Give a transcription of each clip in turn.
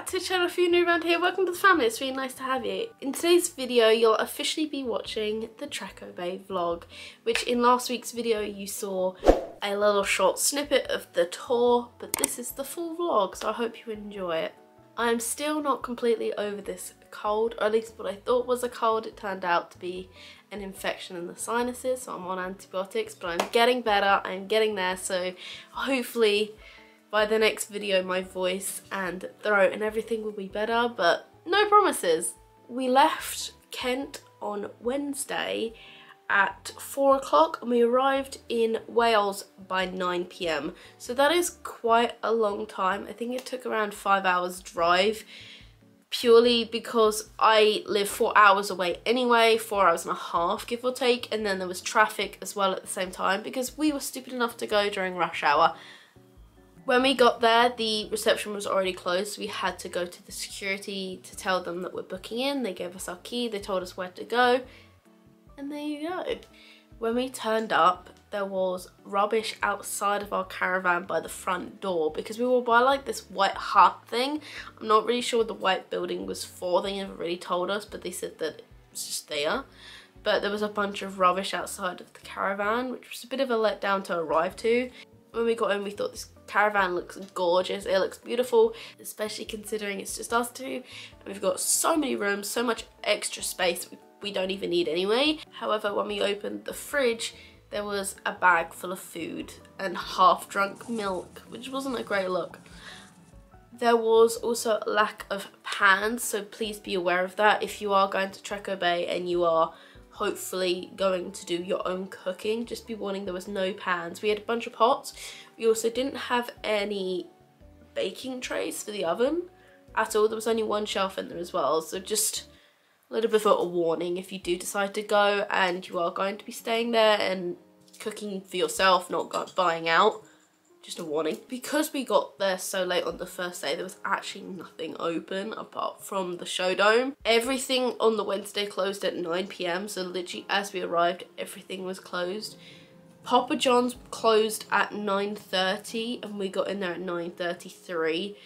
to the channel if you're new around here. Welcome to the family, it's really nice to have you. In today's video you'll officially be watching the Trecco Bay vlog, which in last week's video you saw a little short snippet of the tour, but this is the full vlog, so I hope you enjoy it. I'm still not completely over this cold, or at least what I thought was a cold. It turned out to be an infection in the sinuses, so I'm on antibiotics, but I'm getting better, I'm getting there, so hopefully by the next video my voice and throat and everything will be better, but no promises. We left Kent on Wednesday at 4 o'clock and we arrived in Wales by 9 p.m. So that is quite a long time. I think it took around 5 hours drive, purely because I live 4 hours away anyway, 4 hours and a half give or take, and then there was traffic as well at the same time because we were stupid enough to go during rush hour. When we got there, the reception was already closed, so we had to go to the security to tell them that we're booking in. They gave us our key, they told us where to go, and there you go. When we turned up, there was rubbish outside of our caravan by the front door because we were by like this white hut thing. I'm not really sure what the white building was for, they never really told us, but they said that it was just there. But there was a bunch of rubbish outside of the caravan, which was a bit of a letdown to arrive to. When we got in, we thought this caravan looks gorgeous, it looks beautiful, especially considering it's just us two and we've got so many rooms, so much extra space we don't even need anyway. However, when we opened the fridge, there was a bag full of food and half drunk milk, which wasn't a great look. There was also a lack of pans, so please be aware of that if you are going to Trecco Bay and you are hopefully going to do your own cooking. Just be warning, there was no pans. We had a bunch of pots. We also didn't have any baking trays for the oven at all. There was only one shelf in there as well, so just a little bit of a warning if you do decide to go and you are going to be staying there and cooking for yourself, not buying out. Just a warning. Because we got there so late on the first day, there was actually nothing open apart from the show dome. Everything on the Wednesday closed at 9 p.m, so literally as we arrived everything was closed. Papa John's closed at 9:30 and we got in there at 9:33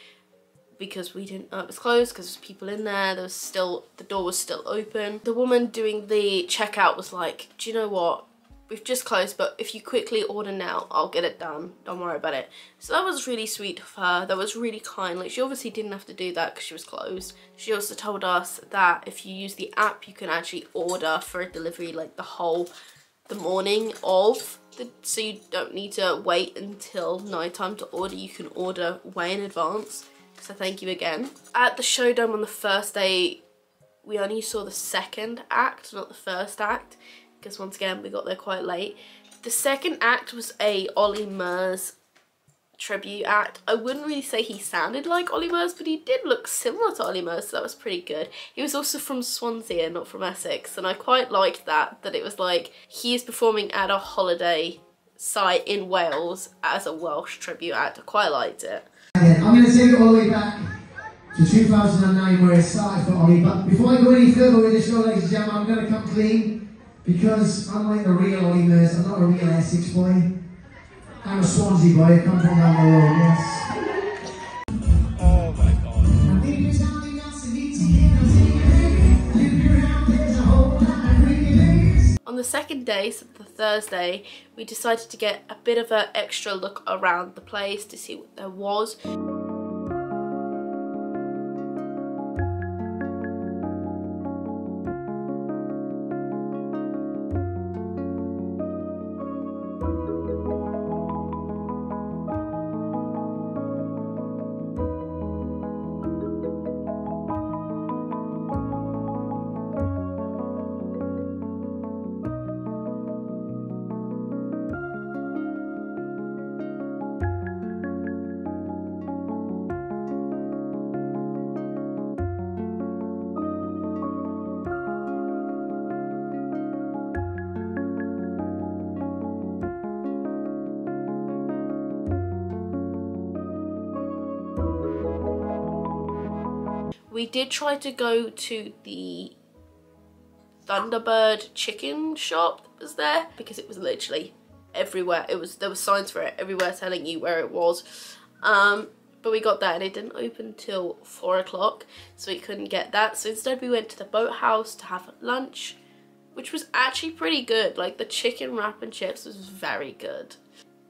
because we didn't know it was closed because there was people in there. There was still, the door was still open. The woman doing the checkout was like, do you know what? We've just closed, but if you quickly order now, I'll get it done. Don't worry about it. So that was really sweet of her. That was really kind. Like, she obviously didn't have to do that because she was closed. She also told us that if you use the app, you can actually order for a delivery like the morning of. So you don't need to wait until nighttime to order. You can order way in advance. So thank you again. At the showdome on the first day, we only saw the second act, not the first act, because once again we got there quite late. The second act was a Ollie Murs tribute act. I wouldn't really say he sounded like Ollie Murs, but he did look similar to Ollie Murs, so that was pretty good. He was also from Swansea, not from Essex, and I quite liked that it was like he is performing at a holiday site in Wales as a Welsh tribute act. I quite liked it. I'm going to take it all the way back to 2009 where it started for Ollie, but before I go any further with the show, ladies and gentlemen, I'm going to come clean. Because unlike the real Ollie Murs, I'm not a real Essex boy. I'm a Swansea boy, I come from down the road, yes. Oh my god. On the second day, so the Thursday, we decided to get a bit of an extra look around the place to see what there was. We did try to go to the Thunderbird chicken shop that was there because it was literally everywhere. There was signs for it everywhere telling you where it was. but we got that and it didn't open till 4 o'clock, so we couldn't get that. So instead we went to the boathouse to have lunch, which was actually pretty good. Like the chicken wrap and chips was very good.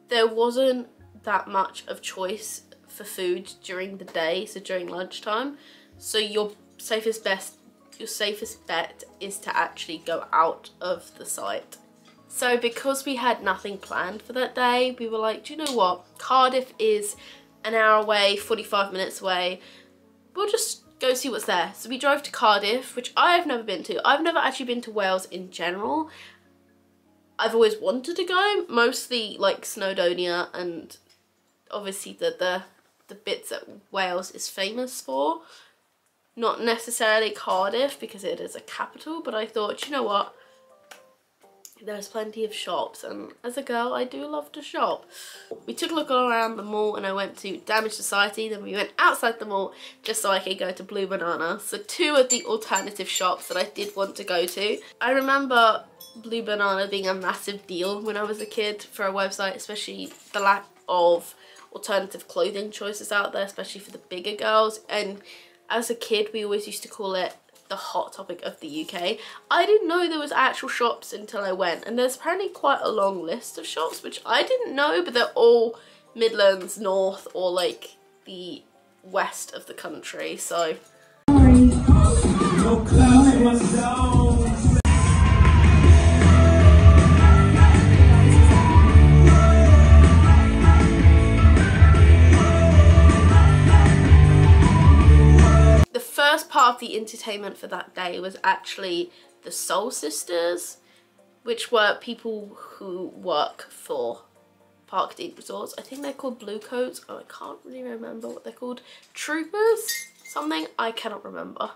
There wasn't that much of choice for food during the day, so during lunchtime. So your safest bet is to actually go out of the site. So because we had nothing planned for that day, we were like, do you know what? Cardiff is an hour away, 45 minutes away. We'll just go see what's there. So we drove to Cardiff, which I've never been to. I've never actually been to Wales in general. I've always wanted to go, mostly like Snowdonia and obviously the bits that Wales is famous for. Not necessarily Cardiff because it is a capital, but I thought, you know what? There's plenty of shops, and as a girl I do love to shop. We took a look all around the mall and I went to Damage Society, then we went outside the mall just so I could go to Blue Banana. So two of the alternative shops that I did want to go to. I remember Blue Banana being a massive deal when I was a kid for a website, especially the lack of alternative clothing choices out there, especially for the bigger girls. And as a kid we always used to call it the hot topic of the UK. I didn't know there was actual shops until I went, and there's apparently quite a long list of shops which I didn't know, but they're all Midlands, North, or like the west of the country. So first part of the entertainment for that day was actually the Soul Sisters, which were people who work for Park Deep Resorts. I think they're called Blue Coats. Oh, I can't really remember what they're called. Troopers? Something? I cannot remember.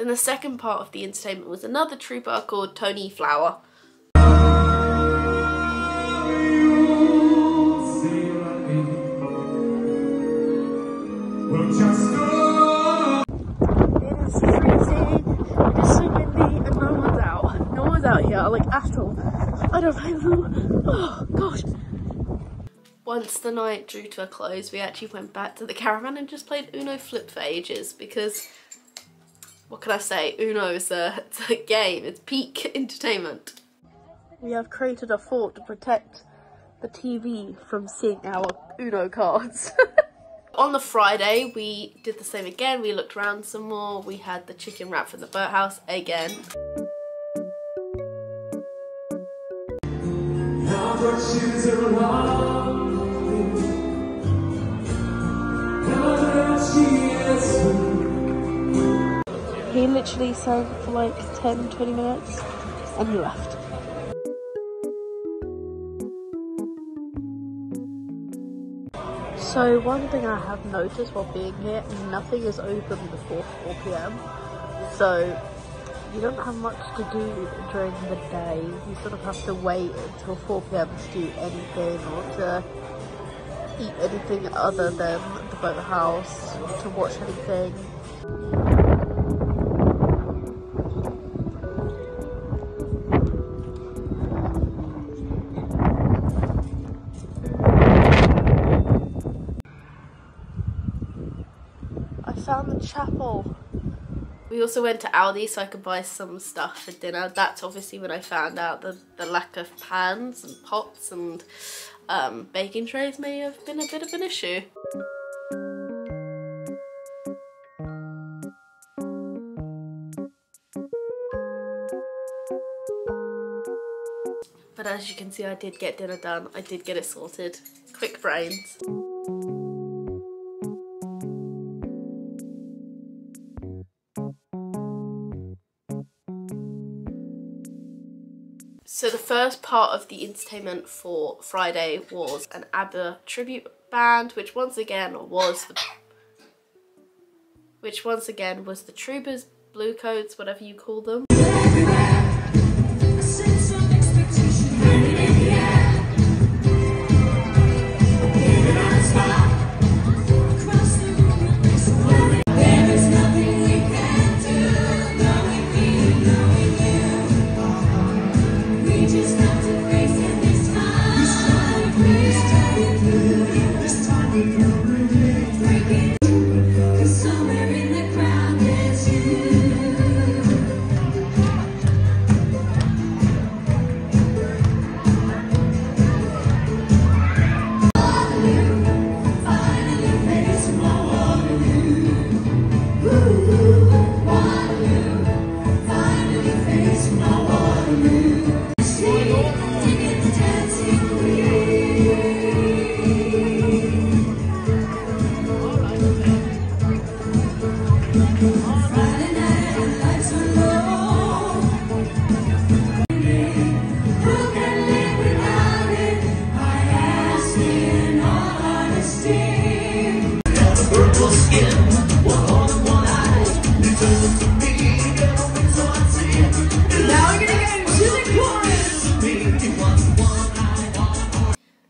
The second part of the entertainment was another trooper called Tony Flower. It is freezing, it is so windy, and no one's out. No one's out here, like at all. I don't know. Oh gosh. Once the night drew to a close, we actually went back to the caravan and just played Uno Flip for ages because, what can I say, Uno is it's a game, it's peak entertainment. We have created a fort to protect the TV from seeing our Uno cards. On the Friday, we did the same again. We looked around some more. We had the chicken wrap from the boathouse again. He literally sang for like 10-20 minutes and he left. So one thing I have noticed while being here, nothing is open before 4 PM. So you don't have much to do during the day. You sort of have to wait until 4 PM to do anything or to eat anything other than the boathouse, to watch anything. found the chapel. We also went to Aldi so I could buy some stuff for dinner. That's obviously when I found out the lack of pans and pots and baking trays may have been a bit of an issue. But as you can see, I did get dinner done. I did get it sorted. Quick brains. So the first part of the entertainment for Friday was an ABBA tribute band, which once again was the Troopers, Bluecoats, whatever you call them.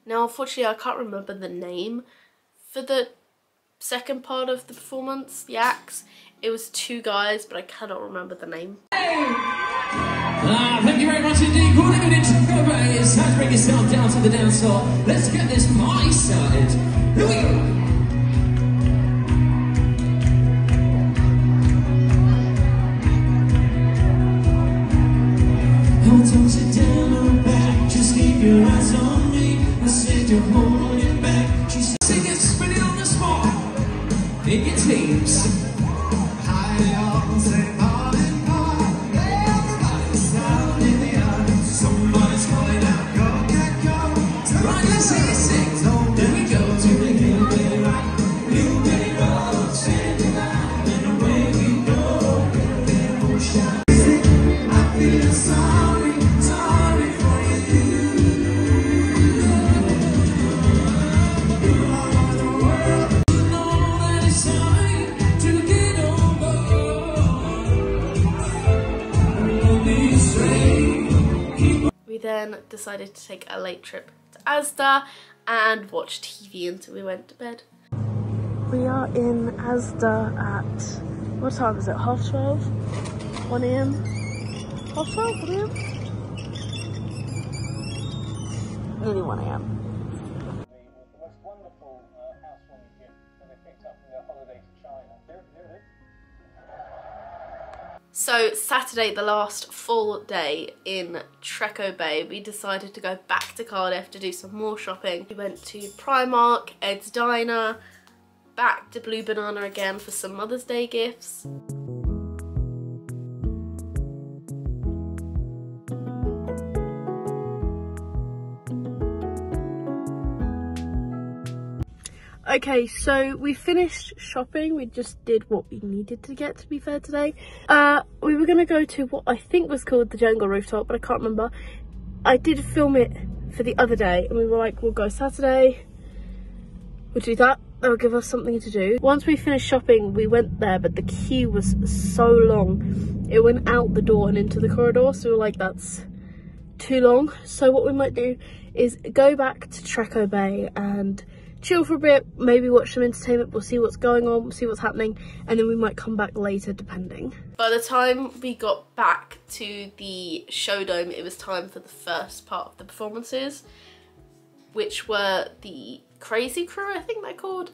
Now unfortunately I can't remember the name for the second part of the performance, the acts. It was two guys, but I cannot remember the name. Thank you very much indeed. Calling it into Trecco Bay. It's time to bring yourself down to the dance floor. Let's get this party started. Here we go. Don't touch it down or back. Just keep your eyes on me. I said you're holding back. She said, sing it, spin it on the spot. In your teams. High up, say all in part. Everybody's down in the air. Somebody's calling out, go, get go. Right, let's see you sing. Then we go to the hillbilly rock. Hillbilly rock, standing out. And away we go. Then we'll shout. I feel sorry, sorry for you. You are the world. You know that it's time to get over. We then decided to take a late trip to Asda and watch TV until we went to bed. We are in Asda at, what time is it, 12:30? 1 AM? 12:30, 1 AM? Nearly 1 AM. The most wonderful housewarming gift that they picked up from their holiday to China. Here it is. So Saturday, the last full day in Trecco Bay, we decided to go back to Cardiff to do some more shopping. We went to Primark, Ed's Diner, back to Blue Banana again for some Mother's Day gifts. Okay, so we finished shopping. We just did what we needed to get, to be fair, today. We were going to go to what I think was called the Jungle Rooftop, but I can't remember. I did film it for the other day, and we were like, we'll go Saturday. We'll do that. That'll give us something to do. Once we finished shopping, we went there, but the queue was so long. It went out the door and into the corridor, so we were like, that's too long. So what we might do is go back to Trecco Bay and chill for a bit, maybe watch some entertainment. We'll see what's going on, we'll see what's happening, and then we might come back later depending. By the time we got back to the showdome, it was time for the first part of the performances, which were the Crazy Crew, I think they're called.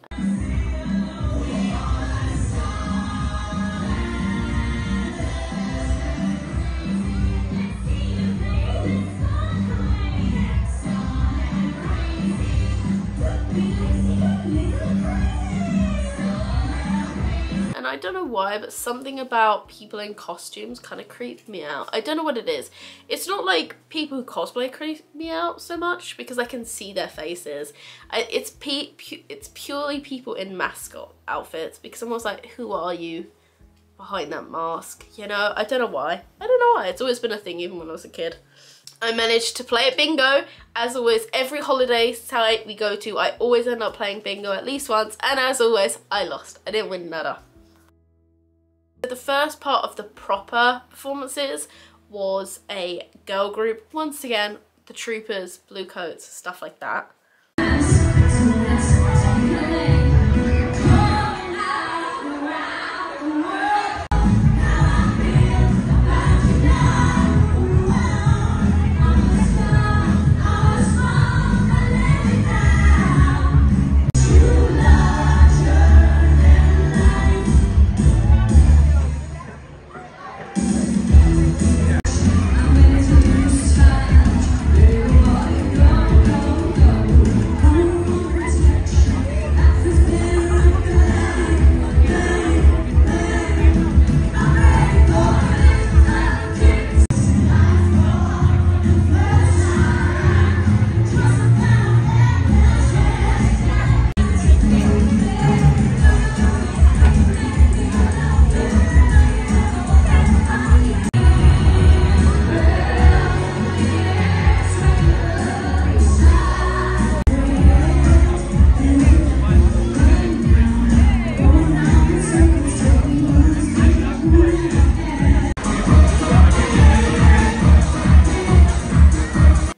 don't know why, but something about people in costumes kind of creeps me out. I don't know what it is. It's not like people who cosplay creep me out so much because I can see their faces. It's purely people in mascot outfits because I'm always like, who are you behind that mask? You know, I don't know why. I don't know why. It's always been a thing even when I was a kid. I managed to play at bingo. As always, every holiday site we go to, I always end up playing bingo at least once, and as always, I lost. I didn't win nada. The first part of the proper performances was a girl group. Once again, the troopers, blue coats, stuff like that.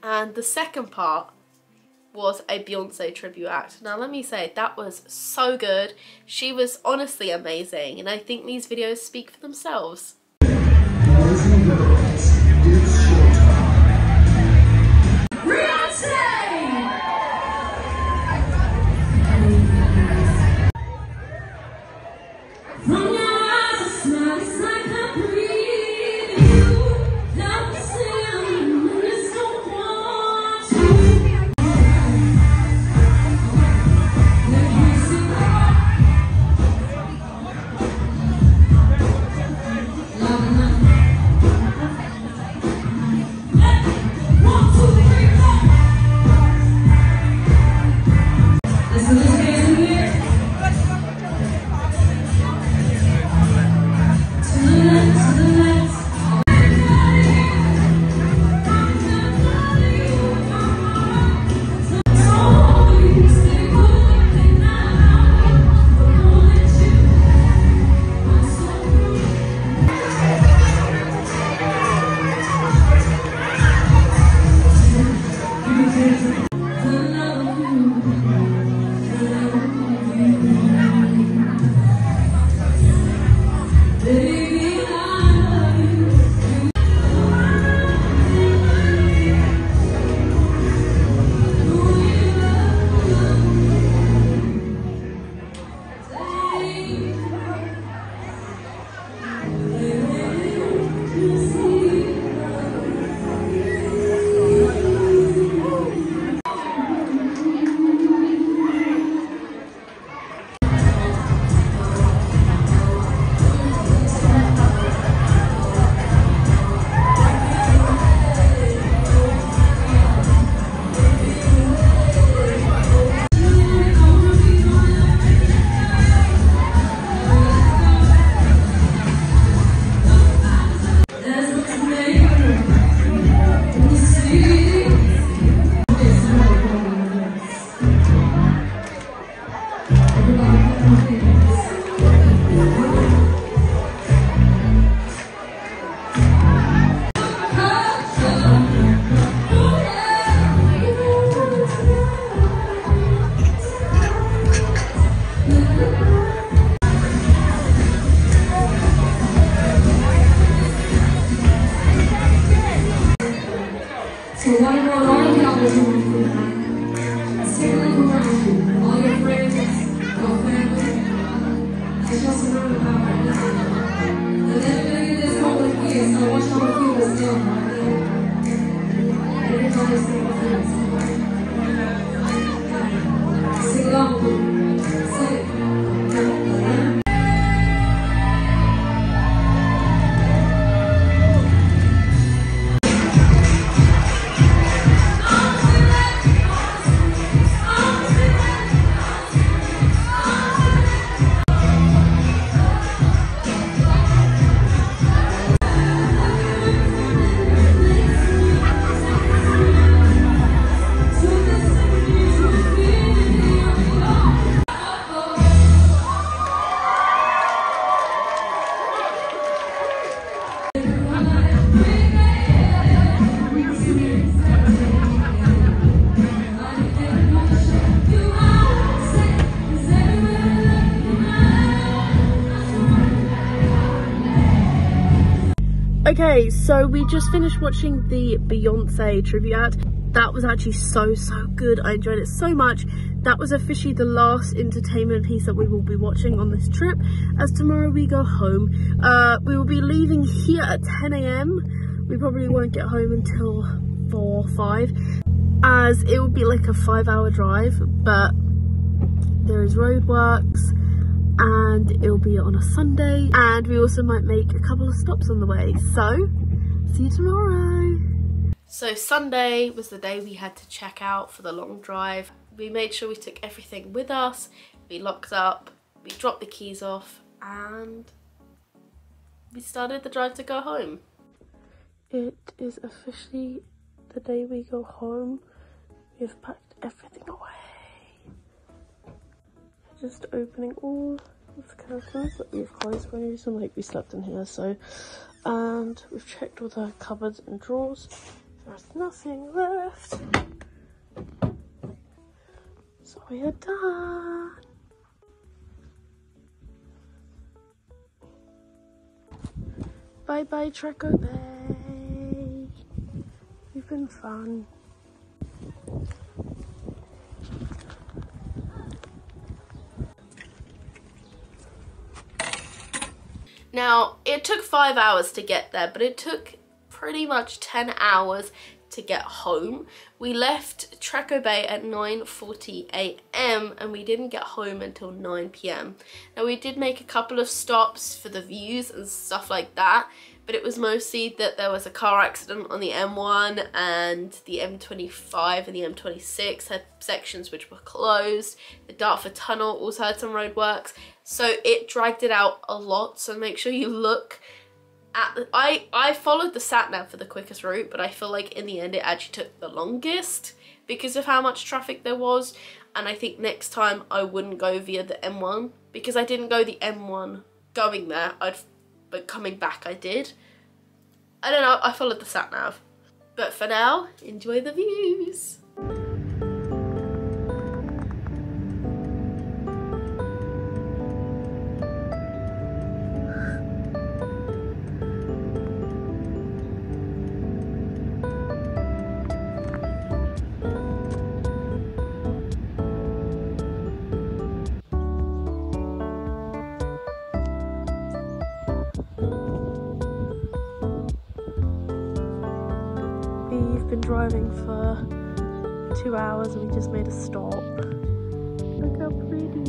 And the second part was a Beyonce tribute act. Now let me say, that was so good. She was honestly amazing, and I think these videos speak for themselves. So one more line down the road, sailing around, all your friends, your family, I just remember about right now. And then we're gonna get this whole year, so I want y'all to feel this down right there. Everybody sing with us. Sing along with me. Sing. Okay, so we just finished watching the Beyonce tribute act. That was actually so good. I enjoyed it so much. That was officially the last entertainment piece that we will be watching on this trip, as tomorrow we go home. We will be leaving here at 10 AM. We probably won't get home until 4 or 5, as it will be like a 5-hour drive, but there is roadworks and it will be on a Sunday, and we also might make a couple of stops on the way. So see you tomorrow. So Sunday was the day we had to check out for the long drive. We made sure we took everything with us, we locked up, we dropped the keys off, and we started the drive to go home. It is officially the day we go home. We've packed everything away. Just opening all of the curtains that we've closed for any reason, like we slept in here, so. And we've checked all the cupboards and drawers. There's nothing left. So we are done. Bye bye Trecco Bay. You've been fun. Now, it took 5 hours to get there, but it took pretty much 10 hours to get home. We left Trecco Bay at 9:40 AM and we didn't get home until 9 PM. Now, we did make a couple of stops for the views and stuff like that, but it was mostly that there was a car accident on the M1 and the M25 and the M26 had sections which were closed. The Dartford Tunnel also had some roadworks, so it dragged it out a lot. So make sure you look at the, I followed the sat nav for the quickest route, but I feel like in the end it actually took the longest because of how much traffic there was. And I think next time I wouldn't go via the M1, because I didn't go the M1 going there, but coming back I did. I don't know, I followed the sat nav. But for now, enjoy the views. We've been driving for 2 hours and we just made a stop. Look how pretty.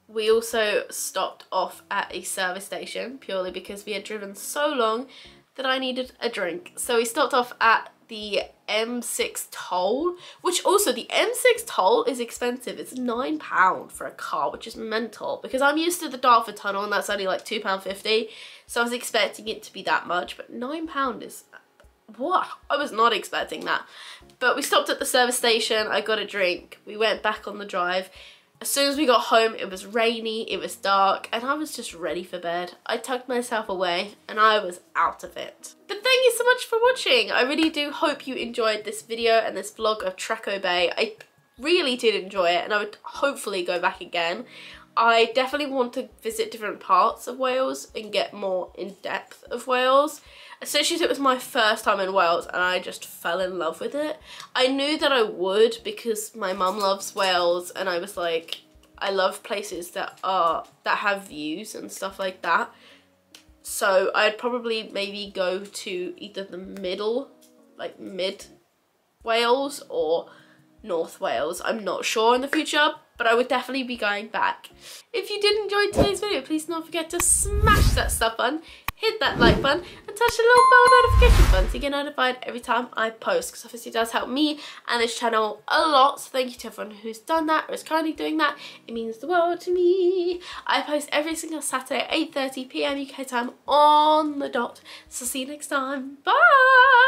We also stopped off at a service station purely because we had driven so long that I needed a drink. So we stopped off at the M6 toll, which also the M6 toll is expensive. It's £9 for a car, which is mental because I'm used to the Dartford tunnel and that's only like £2.50, so I was expecting it to be that much, but £9 is what? I was not expecting that. But we stopped at the service station, I got a drink, we went back on the drive. As soon as we got home, it was rainy, it was dark, and I was just ready for bed. I tucked myself away and I was out of it. But thank you so much for watching. I really do hope you enjoyed this video and this vlog of Trecco Bay. I really did enjoy it and I would hopefully go back again. I definitely want to visit different parts of Wales and get more in depth of Wales. Especially as it was my first time in Wales and I just fell in love with it. I knew that I would because my mum loves Wales and I was like, I love places that have views and stuff like that. So I'd probably maybe go to either the middle, like mid Wales or North Wales. I'm not sure in the future, but I would definitely be going back. If you did enjoy today's video, please don't forget to smash that sub button, hit that like button and touch the little bell notification button to get notified every time I post, because obviously it does help me and this channel a lot. So thank you to everyone who's done that or is currently doing that. It means the world to me. I post every single Saturday at 8:30 p.m. UK time on the dot. So see you next time. Bye!